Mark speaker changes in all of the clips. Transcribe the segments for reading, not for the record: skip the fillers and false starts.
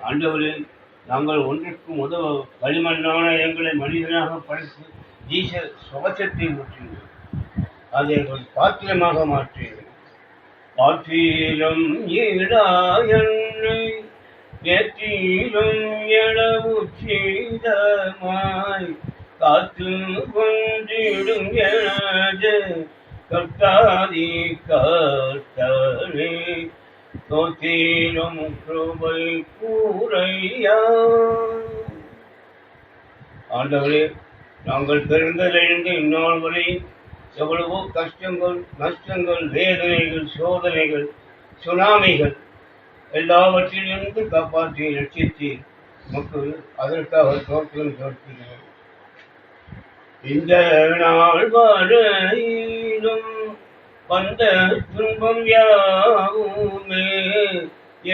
Speaker 1: ஆண்டவரே, நாங்கள் ஒன்றிற்கும் உதவ களிமண்ணான எங்களை மனிதனாக படைத்து ஜீச சுவாசத்தை ஊற்றினோம். அதை ஒரு பாத்திரமாக மாற்றினோம். பாத்திரம் ஈடாயன்னை ஏற்றிலும் எளவு சீதமாய் காத்து கொண்டிடும் எனது கர்த்தாதி கர்த்தனே, தோத்திலும் கிருபை கூரையா. ஆண்டவரே, நாங்கள் பிறந்ததிலிருந்து இந்நாள் வரை எவ்வளவோ கஷ்டங்கள், நஷ்டங்கள், வேதனைகள், சோதனைகள், சுனாமிகள் எல்லாவற்றிலிருந்து காப்பாற்றி ரட்சித்து மக்கள் அதற்காக தோற்றம் தோற்றுகிறோம். இந்த நாள் வரையிலும் வந்த துன்பம் யாவுமே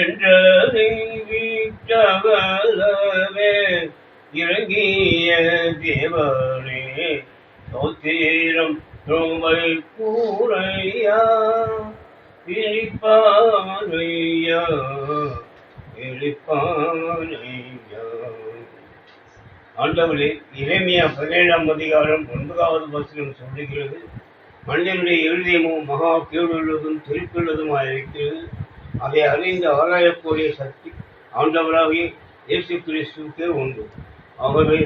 Speaker 1: என்றதை வீட்டவளவே இறங்கிய தேவனே, தோத்திரம் தும்பை கூரையா. இழிப்பானையா இழிப்பானையா. ஆண்டவரே, எரேமியா 17ஆம் அதிகாரம் 9வது வசனம் சொல்லுகிறது, மனிதனுடைய இருதயமும் மகா கேடுள்ளதும் திருப்புள்ளதுமாயிருக்கிறது, அதை அறிந்து ஆராயக்கூடிய சக்தி ஆண்டவராகிய இயேசு கிறிஸ்துவுக்கே உண்டு. ஆகவே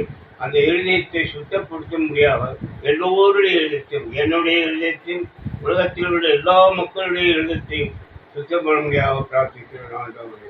Speaker 1: அந்த இருதயத்தை சுத்தப்படுத்த முடியாத எல்லோருடைய இருதயத்தையும், என்னுடைய இருதயத்தையும், உலகத்தில் உள்ள எல்லா மக்களுடைய இருதயத்தையும் சுத்தம் பண்ண முடியாத பிரார்த்திக்கிறேன் ஆண்டவரே.